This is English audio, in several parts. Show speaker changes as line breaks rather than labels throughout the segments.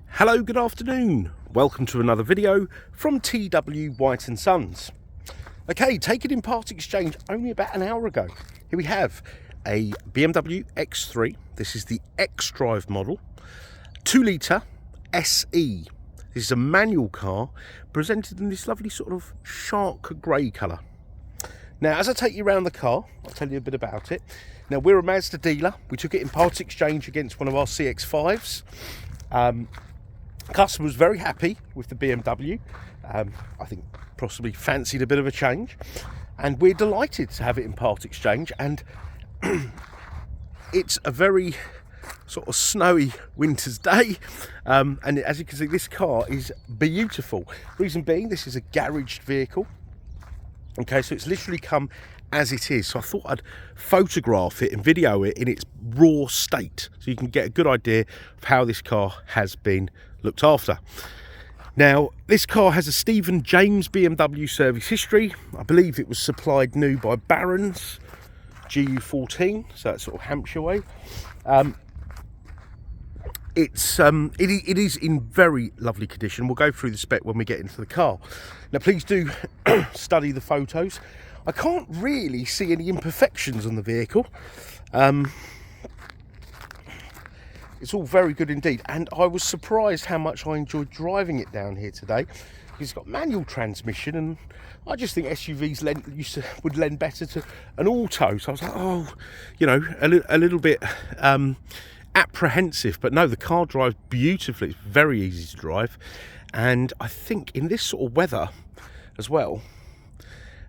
Hello, good afternoon. Welcome to another video from T.W White Sons. Okay, taken in part exchange only about an hour ago. Here we have a BMW X3. This is the xDrive model, 2 litre SE. This is a manual car presented in this lovely sort of shark grey colour. Now, as I take you around the car, I'll tell you a bit about it. Now, we're a Mazda dealer. We took it in part exchange against one of our CX-5s. Customer was very happy with the BMW. I think possibly fancied a bit of a change, and we're delighted to have it in part exchange. And it's a very sort of snowy winter's day, and as you can see, this car is beautiful. Reason being, this is a garaged vehicle. Okay, so it's literally come as it is. So I thought I'd photograph it and video it in its raw state, so you can get a good idea of how this car has been looked after. Now, this car has a Stephen James BMW service history. I believe it was supplied new by Barron's GU14, so that's sort of Hampshire way. It is in very lovely condition. We'll go through the spec when we get into the car. Now, please do study the photos. I can't really see any imperfections on the vehicle. It's all very good indeed, and I was surprised how much I enjoyed driving it down here today. It's got manual transmission, and I just think SUVs would lend better to an auto. So I was like, oh, you know, a little bit apprehensive, but no, the car drives beautifully. It's very easy to drive, and I think in this sort of weather as well,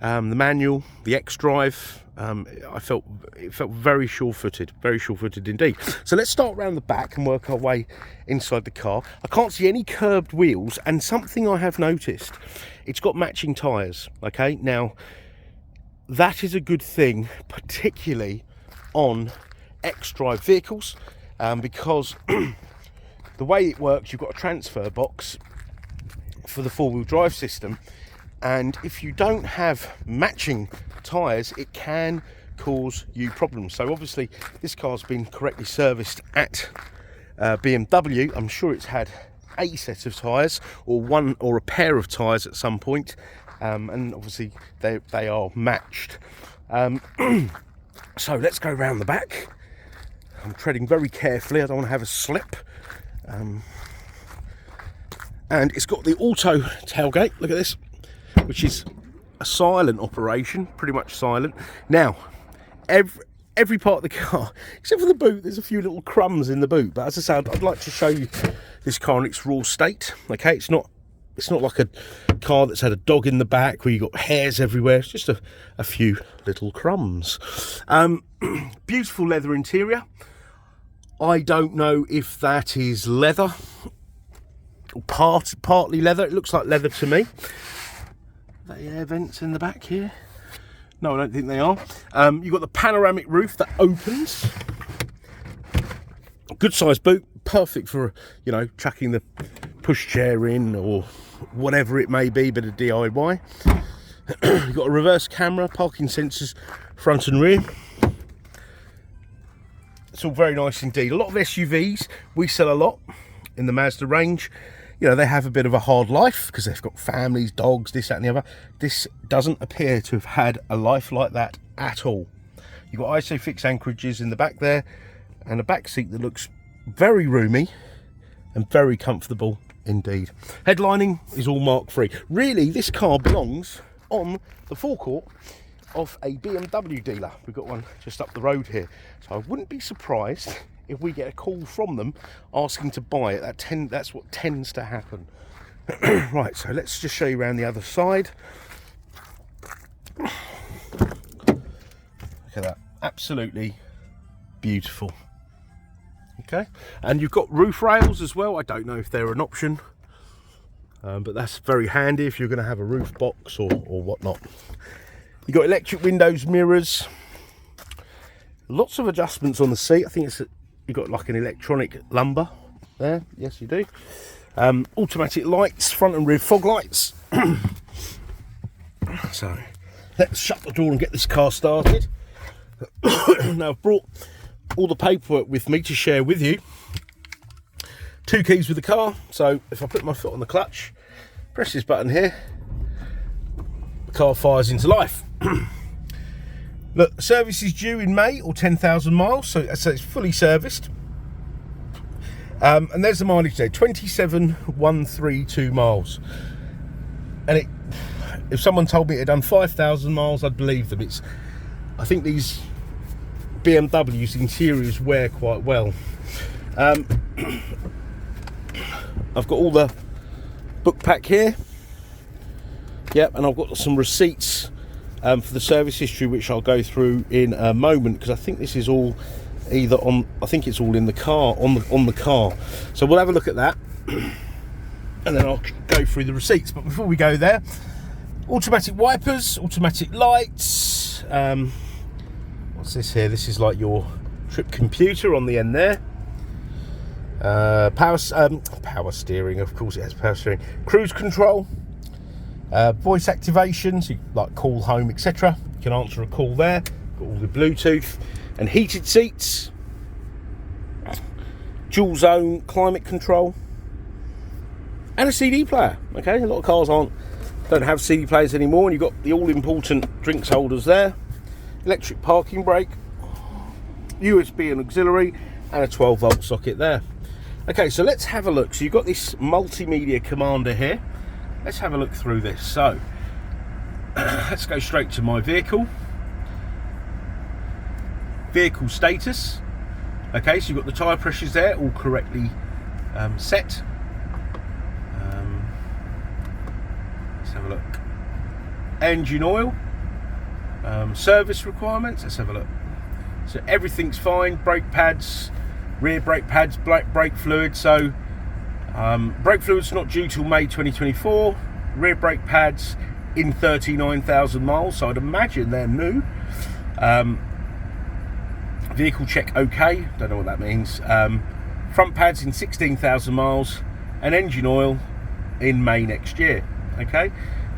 the manual, the xDrive, it felt very sure-footed indeed. So let's start around the back and work our way inside the car. I can't see any curbed wheels, and something I have noticed, it's got matching tyres. Okay, now that is a good thing, particularly on xDrive vehicles, because the way it works, you've got a transfer box for the four-wheel drive system, and if you don't have matching tyres, it can cause you problems. So obviously this car's been correctly serviced at BMW. I'm sure it's had a set of tyres, or one or a pair of tyres at some point, and obviously they are matched. So let's go round the back. I'm treading very carefully, I don't want to have a slip. And it's got the auto tailgate, look at this, which is a silent operation, pretty much silent. Now, every part of the car, except for the boot, there's a few little crumbs in the boot. But as I said, I'd like to show you this car in its raw state. Okay, it's not like a car that's had a dog in the back where you've got hairs everywhere. It's just a few little crumbs. Beautiful leather interior. I don't know if that is leather or partly leather. It looks like leather to me. The air vents in the back here. No, I don't think they are. You've got the panoramic roof that opens. Good sized boot, perfect for, you know, chucking the pushchair in or whatever it may be, bit of DIY. You've got a reverse camera, parking sensors front and rear. It's all very nice indeed. A lot of SUVs, we sell a lot in the Mazda range. You know, they have a bit of a hard life because they've got families, dogs, this, that and the other. This doesn't appear to have had a life like that at all. You've got ISOFIX anchorages in the back there, and a back seat that looks very roomy and very comfortable indeed. Headlining is all mark-free. Really, this car belongs on the forecourt of a BMW dealer. We've got one just up the road here. So I wouldn't be surprised if we get a call from them asking to buy it. That's what tends to happen. Right, so let's just show you around the other side. Look at that, absolutely beautiful. Okay, and you've got roof rails as well. I don't know if they're an option, but that's very handy if you're going to have a roof box or whatnot. You've got electric windows, mirrors, lots of adjustments on the seat. I think you've got like an electronic lumbar there. Yes, you do. Automatic lights, front and rear fog lights. So let's shut the door and get this car started. Now, I've brought all the paperwork with me to share with you. 2 keys with the car, so if I put my foot on the clutch, press this button here, the car fires into life. Look, service is due in May, or 10,000 miles, so it's fully serviced. And there's the mileage there, 27,132 miles. And if someone told me it had done 5,000 miles, I'd believe them. I think these BMWs interiors wear quite well. I've got all the book pack here. Yep, and I've got some receipts for the service history, which I'll go through in a moment, because I think this is all either on, I think it's all in the car, on the car. So we'll have a look at that, and then I'll go through the receipts. But before we go there, automatic wipers, automatic lights. What's this here? This is like your trip computer on the end there. Power steering, of course it has power steering. Cruise control. Voice activation, so you like call home, etc. You can answer a call there. Got all the Bluetooth and heated seats, dual zone climate control, and a CD player. Okay, a lot of cars don't have CD players anymore, and you've got the all important drinks holders there, electric parking brake, USB and auxiliary, and a 12-volt socket there. Okay, so let's have a look. So you've got this multimedia commander here. Let's have a look through this. So let's go straight to my vehicle status. Okay, so you've got the tyre pressures there all correctly set. Let's have a look. Engine oil, service requirements. Let's have a look. So everything's fine. Brake pads, rear brake pads, brake fluid. So brake fluid's not due till May 2024. Rear brake pads in 39,000 miles, so I'd imagine they're new. Vehicle check okay, don't know what that means. Front pads in 16,000 miles, and engine oil in May next year. Okay,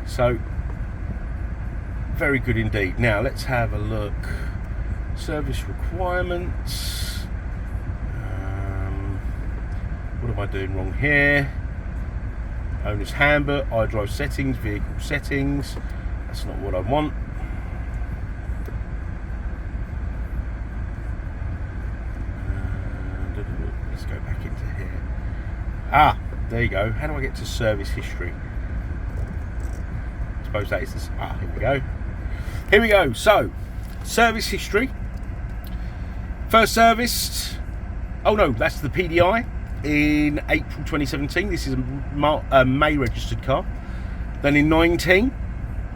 so very good indeed. Now let's have a look. Service requirements. What am I doing wrong here? Owner's handbook, iDrive settings, vehicle settings. That's not what I want. Let's go back into here. Ah, there you go. How do I get to service history? I suppose that is this. Ah, here we go. Here we go. So, service history. First serviced. Oh no, that's the PDI. In April 2017, this is a May registered car. Then in 19,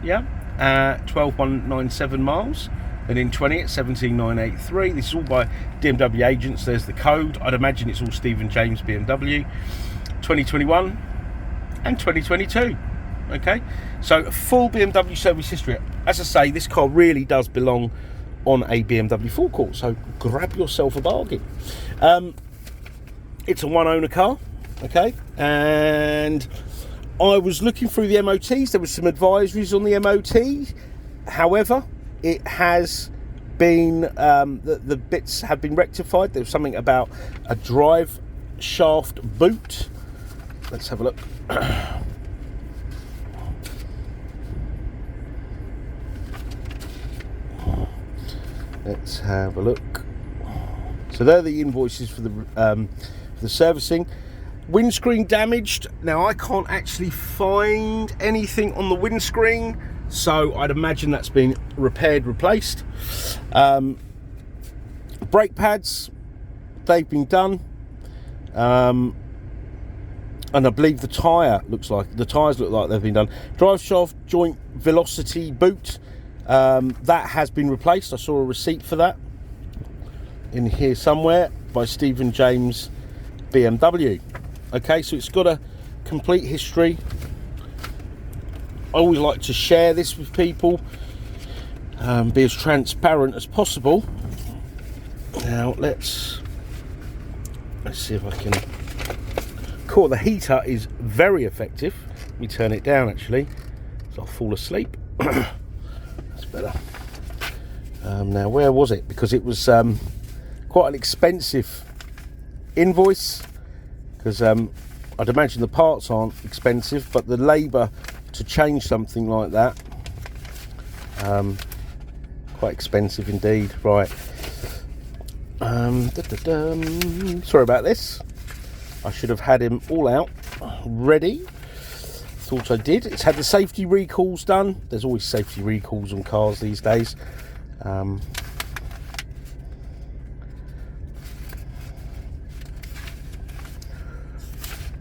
12,197 miles. Then in 20 at 17,983. This is all by BMW agents. There's the code. I'd imagine it's all Stephen James BMW. 2021 and 2022. Okay, so a full BMW service history. As I say, this car really does belong on a BMW forecourt. So grab yourself a bargain. It's a one-owner car, okay, and I was looking through the MOTs. There was some advisories on the MOT. However, it has been, the bits have been rectified. There was something about a drive shaft boot. Let's have a look. Let's have a look. So they're the invoices for the servicing. Windscreen damaged. Now I can't actually find anything on the windscreen, so I'd imagine that's been repaired, replaced. Brake pads, they've been done, and I believe the tyres look like they've been done. Drive shaft joint velocity boot, that has been replaced. I saw a receipt for that in here somewhere by Stephen James BMW. Okay, so it's got a complete history. I always like to share this with people, be as transparent as possible. Now let's see if I can. Cool, the heater is very effective. Let me turn it down actually, so I'll fall asleep. That's better. Now where was it? Because it was quite an expensive invoice. because I'd imagine the parts aren't expensive, but the labour to change something like that, quite expensive indeed. Right, sorry about this. I should have had him all out ready. Thought I did. It's had the safety recalls done. There's always safety recalls on cars these days.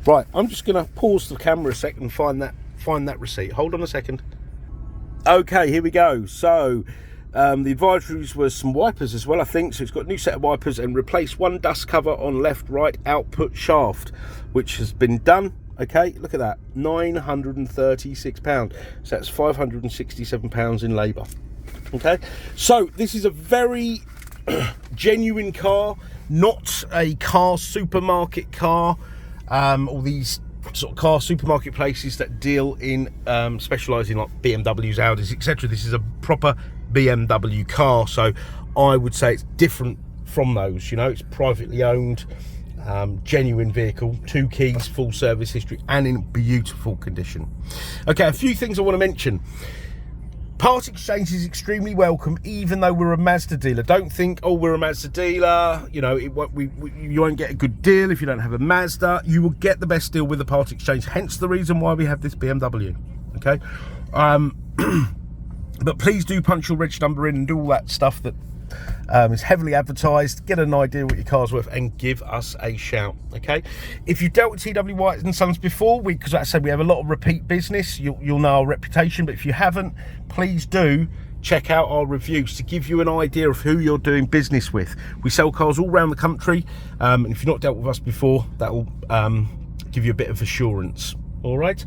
Right, I'm just going to pause the camera a second and find that receipt. Hold on a second. Okay, here we go. So the advisories were some wipers as well, I think. So it's got a new set of wipers and replace one dust cover on left-right output shaft, which has been done. Okay, look at that, £936. So that's £567 in labour. Okay, so this is a very genuine car, not a car supermarket car. All these sort of car supermarket places that deal in specialise in like BMWs, Audis, etc. This is a proper BMW car, so I would say it's different from those. You know, it's privately owned, genuine vehicle, 2 keys, full service history, and in beautiful condition. Okay, a few things I want to mention. Part exchange is extremely welcome, even though we're a Mazda dealer. Don't think, oh, we're a Mazda dealer, you know, you won't get a good deal if you don't have a Mazda. You will get the best deal with the part exchange, hence the reason why we have this BMW, okay? But please do punch your reg number in and do all that stuff that is heavily advertised. Get an idea what your car's worth and give us a shout, okay? If you've dealt with T.W White Sons before, because like I said, we have a lot of repeat business, you'll know our reputation, but if you haven't, please do check out our reviews to give you an idea of who you're doing business with. We sell cars all around the country, and if you've not dealt with us before, that will give you a bit of assurance. All right,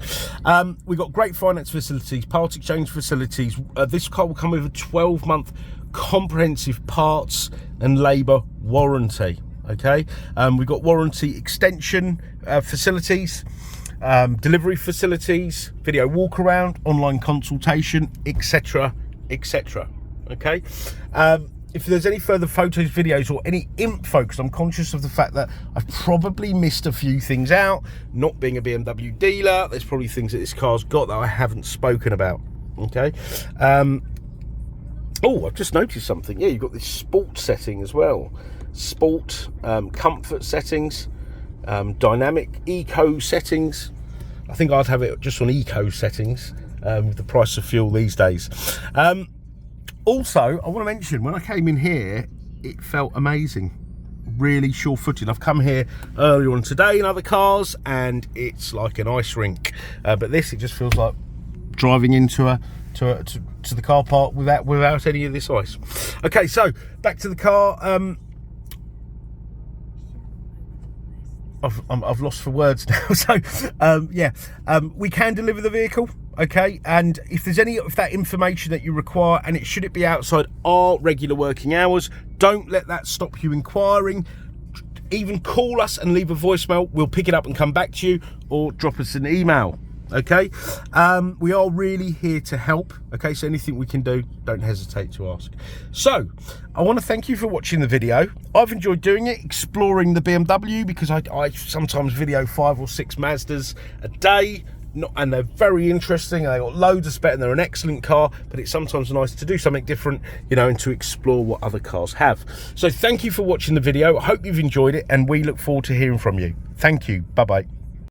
we've got great finance facilities, part exchange facilities. This car will come with a 12-month comprehensive parts and labour warranty. Okay, we've got warranty extension facilities, delivery facilities, video walk around, online consultation, etc, etc. Okay, if there's any further photos, videos, or any info, because I'm conscious of the fact that I've probably missed a few things out. Not being a BMW dealer, there's probably things that this car's got that I haven't spoken about. Okay. Oh, I've just noticed something. Yeah, you've got this sport setting as well. Sport, comfort settings, dynamic, eco settings. I think I'd have it just on eco settings with the price of fuel these days. Also, I want to mention, when I came in here, it felt amazing. Really sure-footed. I've come here earlier on today in other cars, and it's like an ice rink. But this, it just feels like driving into the car park without any of this ice. Okay, so back to the car. I've lost for words now. So yeah, we can deliver the vehicle. Okay, and if there's any of that information that you require, and should it be outside our regular working hours, don't let that stop you inquiring. Even call us and leave a voicemail. We'll pick it up and come back to you, or drop us an email. Okay, we are really here to help. Okay, so anything we can do, don't hesitate to ask. So I want to thank you for watching the video. I've enjoyed doing it, exploring the BMW, because I sometimes video 5 or 6 Mazdas a day. And they're very interesting, and they've got loads of spec, and they're an excellent car, but it's sometimes nice to do something different, you know, and to explore what other cars have. So thank you for watching the video. I hope you've enjoyed it, and we look forward to hearing from you. Thank you. Bye-bye.